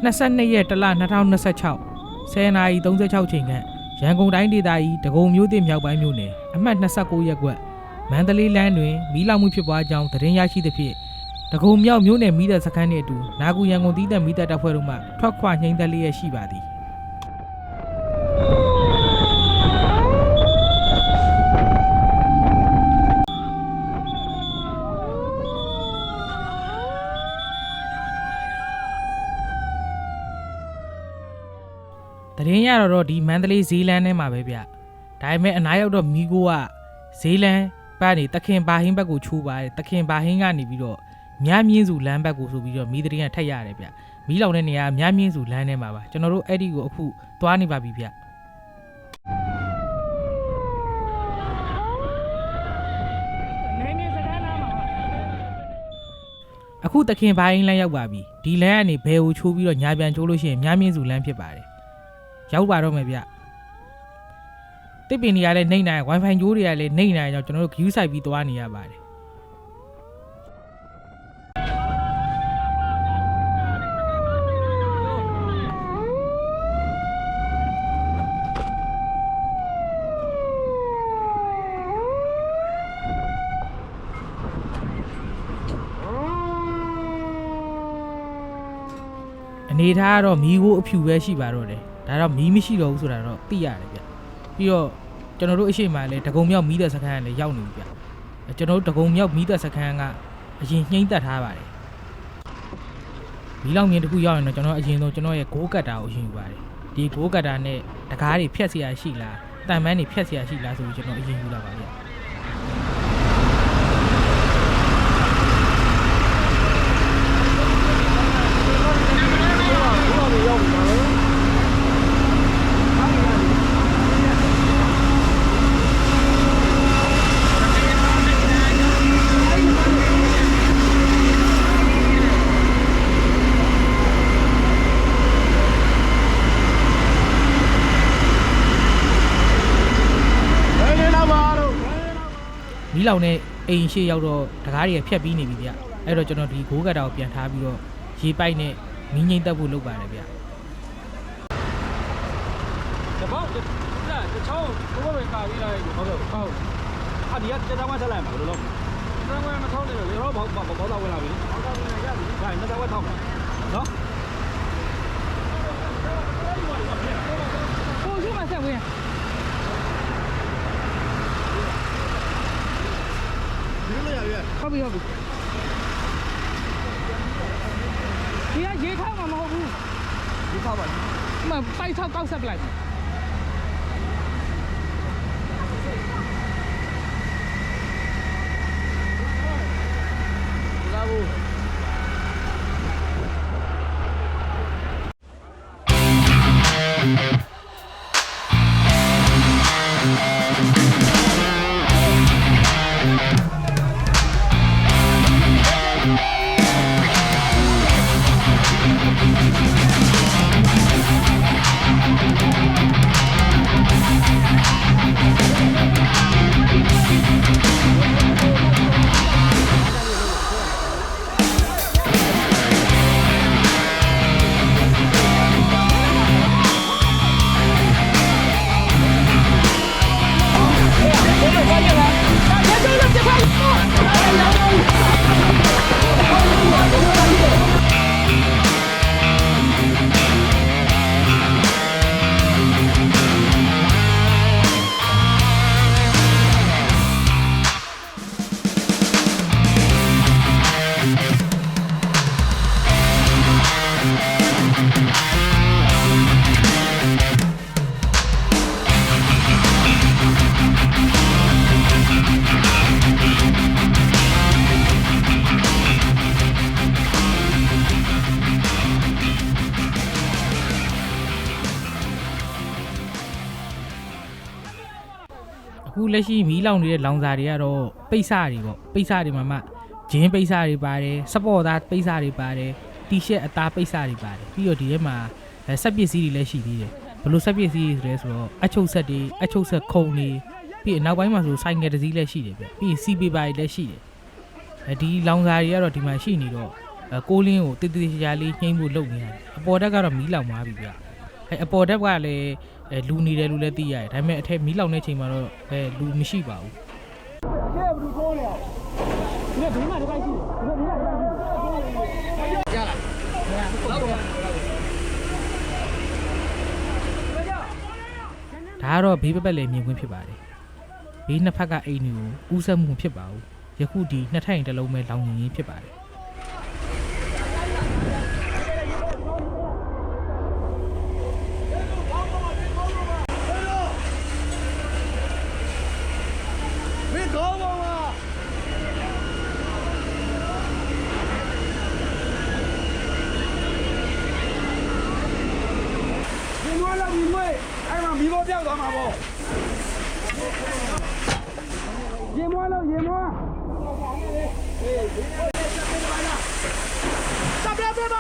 22ရက်တလ2026 10:36 ချိန်ခန့်ရန်ကုန်တိုင်းဒေသကြီးဒဂုံမြို့သစ်မြောက်ပိုင်းမြို့နယ်အမှတ်29ရပ်ကွက်မန္တလေးလမ်းတွင်မီးလောင်မှုဖြစ်ပွားကြောင်းသတင်းရရှိသဖြင့်ဒဂုံမြောက်မြို့နယ်မီးတပ်စခန်းနှင့်အတူနာဂူရန်ကုန်သီးသန့်မီးတပ်တပ်ဖွဲ့တို့မှထွက်ခွာနှိမ်သက်လျက်ရှိပါသည်တရင်ရတော့ဒီမန္တလေးဈေးလမ်းထဲမှာပဲဗျဒါပေမဲ့အနားရောက်တော့မီကိုကဈေးလမ်းပတ်နေတခင်ဘာဟင်းဘက်ကိုချိုးပါတယ်တခင်ဘာဟင်းကနေပြီးတော့မြမြင်းစုလမ်းဘက်ကိုဆိုပြီးတော့မီတရင်ကထက်ရတယ်ဗျမီလောင်တဲ့နေရာမြမြင်းစုလမ်းထဲမှာပါကျွန်တော်တို့အဲ့ဒီကိုအခုသွားနေပါပြီဗျအခုတခင်ဘာဟင်းလမ်းရောက်ပါပြီဒီလမ်းကနေဘယ်ကိုချိုးပြီးတော့ညာပြန်ချိုးလို့ရှိရင်မြမြင်းစုလမ်းဖြစ်ပါတယ်ရောက်ပါတော့မယ်ဗျတစ်ပင်တွေကလည်းနှိမ့်နိုင် Wi-Fi ကြိုးတွေကလည်းနှိမ့်နိုင်ကြောင်းကျွန်တော်တို့ view site ပြီးသွားနေရပါတယ်အနေထားကတော့မီးကိုအဖြူပဲရှိပါတော့တယ်ဒါတော့မီးမရှိတော့ဘူးဆိုတာတော့သိရတယ်ဗျပြီးတော့ကျွန်တော်တို့အရှိမလည်းဒဂုံမြောက်မီးတပ်စခန်းကလည်းရောက်နေပြီဗျကျွန်တော်တို့ဒဂုံမြောက်မီးတပ်စခန်းကအရင်နှိမ့်သက်ထားပါတယ်မီးလောင်မြင်တစ်ခုရောက်ရင်တော့ကျွန်တော်အရင်ဆုံးကျွန်တော်ရဲ့ဂိုးကတ်တာကိုအရင်ယူပါတယ်ဒီဂိုးကတ်တာနဲ့တကားတွေဖြတ်เสียရှိလားတန်ပန်းတွေဖြတ်เสียရှိလားဆိုပြီးကျွန်တော်အရင်ယူလာပါဗျမီးလောင်တဲ့အိမ်ရှိရောက်တော့တကားတွေဖြတ်ပြီးနေပြီဗျအဲ့တော့ကျွန်တော်ဒီဂိုးကတ်တာကိုပြန်ထားပြီးတော့ရေပိုက်နဲ့မီးငိမ့်တက်ဖို့လုပ်ပါတယ်ဗျတပေါက်တချောင်းဘိုးဘယ်ကာပြီးလာဟုတ်အဒီကတက်တောင်းဆက်လိုက်မှာဘယ်လိုလုပ်လဲတက်ဝဲမထောင်းနေလေရောဘောတော့ဝင်လာပြီဘောတော့ဝင်လာရပြီခိုင်းတက်ဝဲထောင်းနော်ဟိုရှိမှဆက်ဝင်ဟုတ်ပြီဒီကရေထောက်မှာမဟုတ်ဘူးဒီထောက်ပါမပိုက်ထောက်ကောက်ဆက်ပလိုက်လာဘူးအခုလက်ရှိမီးလောင်နေတဲ့လောင်စာတွေကတော့ပိတ်စတွေပေါ့ပိတ်စတွေမှာမှဂျင်းပိတ်စတွေပါတယ်စပေါ့သားပိတ်စတွေပါတယ်တီရှပ်အသားပိတ်စတွေပါတယ်ပြီးတော့ဒီထဲမှာဆက်ပစ္စည်းတွေလည်းရှိသေးတယ်ဘယ်လိုဆက်ပစ္စည်းတွေဆိုတော့အချုပ်ဆက်တွေအချုပ်ဆက်ခုံတွေပြီးနောက်ပိုင်းမှာဆိုဆိုင်ငယ်တစ်စီးလည်းရှိတယ်ဗျပြီးစီပေပါတွေလည်းရှိတယ်ဒီလောင်စာတွေကတော့ဒီမှာရှိနေတော့ ကိုလင်းကိုတိတိကျကျလေးနှိမ့်ဖို့လုပ်နေရတယ်အပေါ်တက်ကတော့မီးလောင်သွားပြီဗျအပေါ်တက်ကလည်းလူနေတယ်လို့လည်းသိရတယ်ဒါပေမဲ့အထက်မီးလောင်တဲ့ချိန်မှာတော့လူမရှိပါဘူး 你别买这个戏，你别买这个戏。下来，老多。 ဒါကတော့ဘေးပပတ်လည်းမြင်ခွင့်ဖြစ်ပါတယ်ဘေးနှစ်ဖက်ကအိမ်တွေကိုဥဆက်မှုဖြစ်ပါဘူးယခုဒီနှစ်ထိုင်တစ်လုံးပဲလောင်နေရင်းဖြစ်ပါတယ် 米包掉了嘛不？淹没了，淹没！上边别跑！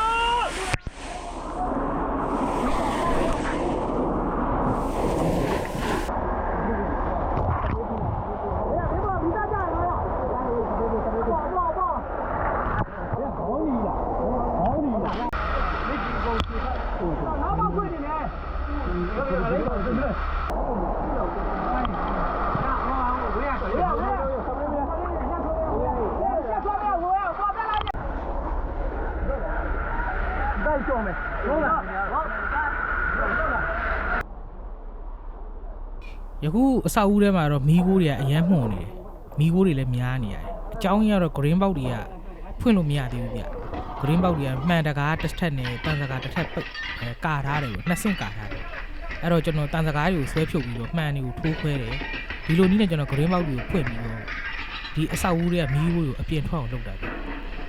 ယခုအဆောက်အဦထဲမှာတော့မီးခိုးတွေကအရမ်းမှုန်နေတယ်မီးခိုးတွေလည်းများနေရတယ်အကြောင်းကြီးကတော့ green box တွေကဖွင့်လို့မရသေးဘူးဗျ green box တွေကမှန်တကားတစ်ထက်နဲ့တန်စကားတစ်ထက်ပိတ်ကာထားတယ်နှစ်ဆင့်ကာထားတယ်အဲ့တော့ကျွန်တော်တန်စကားတွေကိုဆွဲဖြုတ်ပြီးတော့မှန်တွေကိုထိုးခွဲတယ်ဒီလိုနည်းနဲ့ကျွန်တော် green box တွေကိုဖွင့်ပြီးတော့ဒီအဆောက်အဦတွေကမီးခိုးတွေကိုအပြင်ထွက်အောင်လုပ်တာဗျ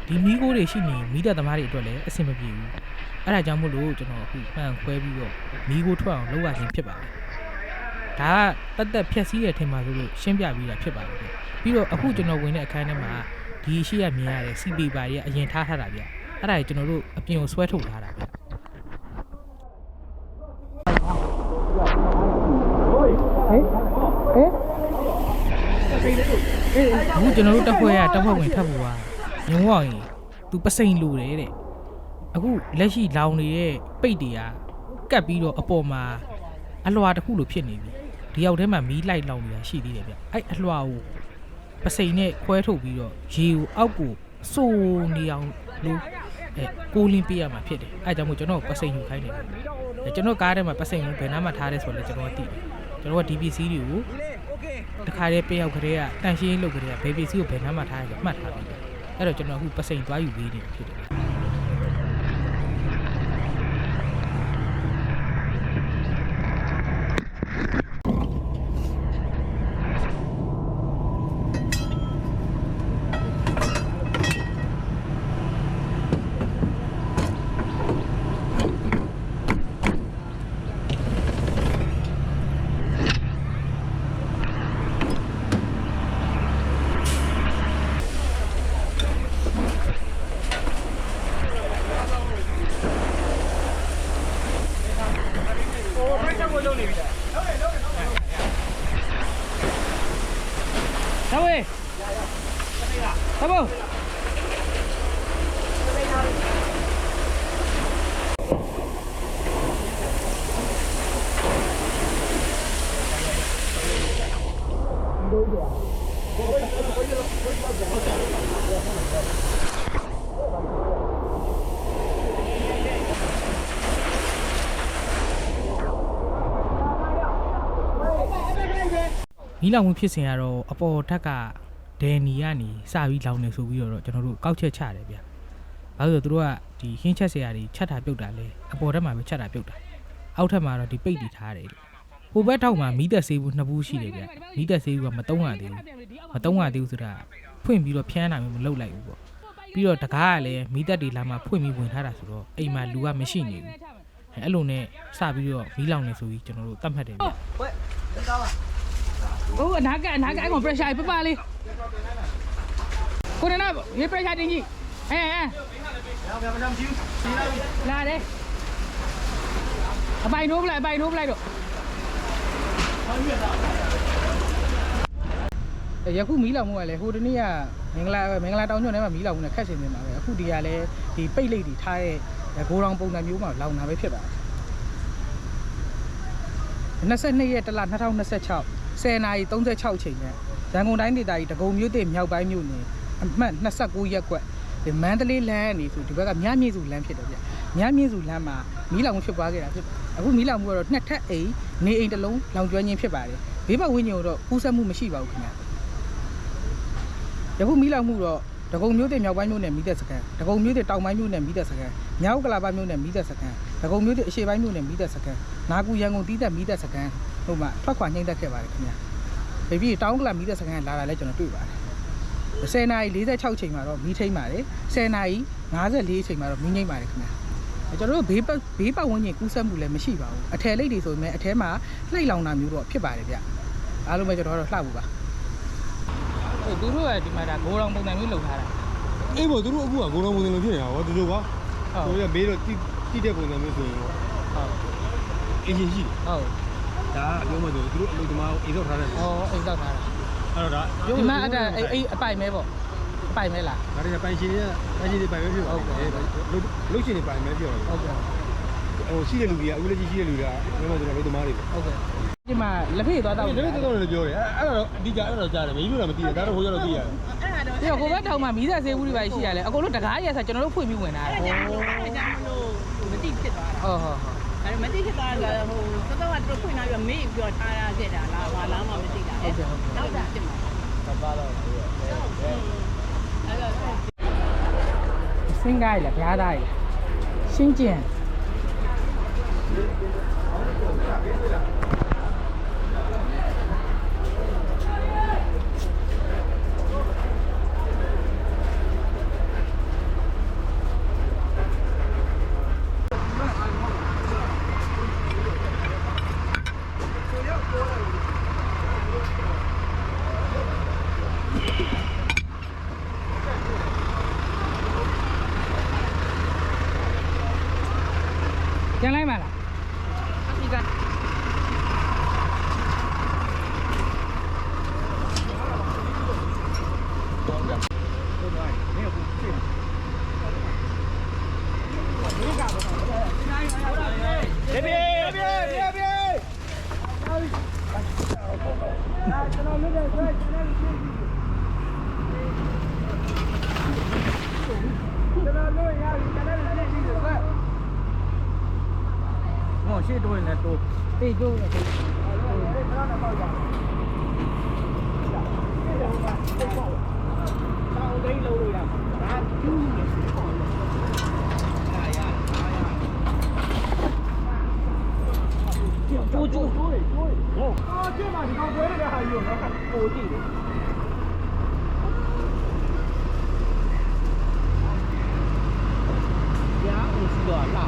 ဒီမီးခိုးတွေရှိနေမီးတပ်သမားတွေအတွက်လည်းအဆင်မပြေဘူးအဲ့ဒါကြောင့်မို့လို့ကျွန်တော်အခုမှန်ခွဲပြီးတော့မီးခိုးထွက်အောင်လုပ်ရခြင်းဖြစ်ပါတယ်ဒါကတက်ဖြက်စီးတဲ့ထင်ပါလို့ရှင်းပြပြီးတာဖြစ်ပါတယ်ပြီးတော့အခုကျွန်တော်ဝင်တဲ့အခန်းထဲမှာဒီရှိရမြင်ရတဲ့စီပီပါတွေကအရင်ထားထားတာဗျအဲ့ဒါကြီးကျွန်တော်တို့အပြင်ကိုဆွဲထုတ်ထားတာဗျအခုကျွန်တော်တို့တက်ဖွဲ့ဝင်ထပ်ဖို့ပါညုံဝောင်းရင်သူပစိန်လူတယ်တဲ့အခုလက်ရှိလောင်နေတဲ့ပိတ်တွေကကတ်ပြီးတော့အပေါ်မှာအလွှာတစ်ခုလိုဖြစ်နေပြီဒီရောက်ထဲမှာမီးလိုက်လောင်နေတာရှိသေးတယ်ဗျအဲ့အလွှာကိုပစိန်နဲ့ခွဲထုတ်ပြီးတော့ရေကိုအောက်ကိုစိုးနေအောင်လို့ကိုလင်းပေးရမှာဖြစ်တယ်အဲ့ကြောင့်မို့ကျွန်တော်ပစိန်ယူခိုင်းတယ်ကျွန်တော်ကားထဲမှာပစိန်ကိုဘယ်နားမှာထားရဲဆိုတော့ကျွန်တော်သိတယ်ကျွန်တော်က DPC တွေကိုတခါတည်းပေးရောက်ကြတဲ့တန်ရှင်းလုပ်ကြတဲ့ဘယ် PC ကိုဘယ်နားမှာထားရဲဆိုမှတ်ထားပြီအဲ့တော့ကျွန်တော်အခုပစိန်သွားယူပေးနေတာဖြစ်တယ်မီးလောင်မှုဖြစ်စဉ်ကတော့အပေါ်ထက်ကဒန်နီကနေစပြီးလောင်နေဆိုပြီးတော့ကျွန်တော်တို့ကောက်ချက်ချတယ်ဗျ။ဘာလို့လဲသူတို့ကဒီဟင်းချက်ဆရာတွေချက်တာပြုတ်တာလဲအပေါ်ထက်မှာပဲချက်တာပြုတ်တာ။အောက်ထက်မှာတော့ဒီပိတ်တီထားတယ်။ဟိုဘက်ထောက်မှာမီးသက်ဆေးဘူးနှစ်ဘူးရှိတယ်ဗျ။မီးသက်ဆေးဘူးကမတုံးရသေးဘူး။မတုံးရသေးဘူးဆိုတာဖွင့်ပြီးတော့ဖျန်းတာမျိုးမလုပ်လိုက်ဘူးပေါ့။ပြီးတော့တကားကလည်းမီးသက်တွေလာမှဖွင့်ပြီးဝင်ထားတာဆိုတော့အိမ်မှာလူကမရှိနေဘူး။အဲ့လိုနဲ့စပြီးတော့မီးလောင်နေဆိုပြီးကျွန်တော်တို့တတ်မှတ်တယ်ဗျ။ 哦，哪个爱我 pressure 不罢哩？过来那，你 pressure 进去，哎，来的，摆弄不来的。ယခုမီးလောင်မှုကလည်းဟိုတနေ့က မင်္ဂလာတောင်ညွန့်ထဲမှာမီးလောင်နေခက်စင်နေမှာပဲအခုဒီကလည်းဒီပိတ်လိတ်တွေထားတဲ့ဂိုးတောင်ပုံစံမျိုးမှာလောင်တာပဲဖြစ်ပါတယ်22ရက်တလ2026 10:36ချိန်နဲ့ရန်ကုန်တိုင်းဒေသကြီးဒဂုံမြို့သစ်မြောက်ပိုင်းမြို့နယ်အမှတ်29ရပ်ကွက်ဒီမန္တလေးလမ်းကနေဆိုဒီဘက်ကမြမြင့်စုလမ်းဖြစ်တယ်ဗျမြမြင့်စုလမ်းမှာမီးလောင်ဖြစ်ပွားခဲ့တာဖြစ်အခုမီးလောင်မှုကတော့နှစ်ထပ်အိမ်နေအိမ်တစ်လုံးလောင်ကျွမ်းခြင်းဖြစ်ပါတယ်ဘေးပတ်ဝန်းကျင်တော့ကူးစက်မှုမရှိပါဘူးခင်ဗျယခုမီးလောင်မှုတော့ဒဂုံမြို့သစ်မြောက်ပိုင်းမြို့နယ်မီးသက်စခန်းဒဂုံမြို့သစ်တောင်ပိုင်းမြို့နယ်မီးသက်စခန်းမြောက်ကလာပမြို့နယ်မီးသက်စခန်းဒဂုံမြို့သစ်အရှေ့ပိုင်းမြို့နယ်မီးသက်စခန်းနာကူရန်ကုန်တီးသက်မီးသက်စခန်းဟိုမှာထွက်ခွာနှိမ့်သက်ခဲ့ပါတယ်ခင်ဗျဘေဘီတောင်ကလာမီးသက်စခန်းလာတာလဲကျွန်တော်တွေ့ပါတယ်10:46ချိန်မှာတော့မီးထိမ့်ပါတယ်10:54ချိန်မှာတော့မီးငိမ့်ပါတယ်ခင်ဗျကျွန်တော်တို့ဘေးပတ်ဝန်းကျင်ကူးစက်မှုလည်းမရှိပါဘူးအထယ်လိတ်တွေဆိုပေမဲ့အထဲမှာလှိတ်လောင်တာမျိုးတော့ဖြစ်ပါတယ်ဗျအားလုံးပဲကျွန်တော်တို့လှဖို့ပါသူတို့ကဒီမှာဒါဂိုးတောင်ပုံစံမျိုးလုပ်ထားတာ အေးပေါ့သူတို့အခုကဂိုးတော်ပုံစံလိုဖြစ်နေတာဟောသူတို့ကသူတို့ကဘေးတော့တိတဲ့ပုံစံမျိုးဆိုရင်ပေါ့ဟုတ်အင်းကြီးရှိဟုတ်ဒါအပြောမှဆိုသူတို့အလုပ်သမားအိမ်ဆောက်ထားတယ်အိမ်ဆောက်ထားတာအဲ့တော့ဒါဒီမှာအဲ့အပိုင်မဲပေါ့အပိုင်မဲလားဒါတွေပိုင်ရှင်တွေပိုင်မဲဖြစ်ဟုတ်တယ်လုတ်ရှင်တွေပိုင်မဲပြောတယ်ဟုတ်ကဲ့ဟိုရှိတဲ့လူကြီးကအခုလက်ရှိရှိတဲ့လူတွေကပြောမှဆိုတော့အလုပ်သမားတွေပေါ့ဟုတ်ကဲ့ဒီမှာလက်ဖေးသွားတော့လက်ဖေးသွားတော့လည်းပြောတယ်အဲ့တော့အဓိကအဲ့တော့ကြားတယ်မင်းတို့ကမသိတယ်ဒါတော့ဟိုကျတော့သိရတယ်ပြီးတော့ကိုဘက်ထောင်မှာမီးသက်ဆေးဘူးတွေပါရှိရတယ်အကုန်လုံးတကားရဆိုကျွန်တော်တို့ဖွင့်ပြီးဝင်လာတယ်အဲ့ဒါကြောင့်မလို့မတိဖြစ်သွားတာဟုတ်အဲ့မတိဖြစ်သွားတာဟိုတော်တော်ကဖွင့်လာပြီးမေ့ပြီးတော့ထားရခဲ့တာလားဘာလားမှမသိတာဟုတ်တယ်ဟုတ်တာဖြစ်မှာပါတော့အဲ့တော့စင်းကိုင်းလားဗျားသားလားရှင်းကျင်ကျန်လိုက်ပါလားဒီကရှေ့တိုးရင်လည်းတိုးတိတ်တိုးလည်းတိတ်ခဏနဲ့ပေါက်ကြဆောင်းဒိန်းလုံးလို့ရဒါကျူးနေကျိုးဟိုကျင်းမှာဒီကောင်ပွဲနေတဲ့ဟာကြီးကိုပိုကြည့်တယ်ညာဦးစီတော့လာ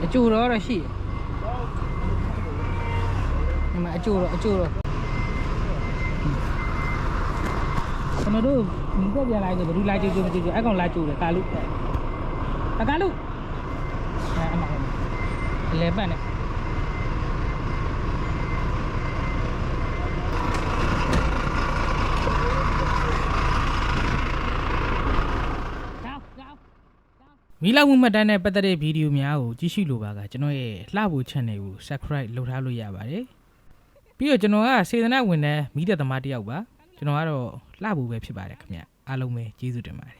အကျိုးတော့ရှိဒီမှာအကျိုးတော့ကျွန်တော်တို့မိသက်ပြန်လာဆိုဘယ်သူလာကြည့်ကြည့်အဲ့ကောင်လာကြိုးတယ်ကာလူကာလူအဲ့အမလေပတ်နဲ့မီလာမှုမှတ်တမ်းနဲ့ပတ်သက်တဲ့ဗီဒီယိုများကိုကြည့်ရှုလိုပါကကျွန်တော်ရဲ့လှဖို့ channel ကို subscribe လုပ်ထားလို့ရပါတယ်ပြီးတော့ကျွန်တော်ကစေတနာဝန်ထမ်းမီးသက်သမားတစ်ယောက်ပါကျွန်တော်ကတော့လှဖို့ပဲဖြစ်ပါတယ်ခင်ဗျအားလုံးပဲကျေးဇူးတင်ပါတယ်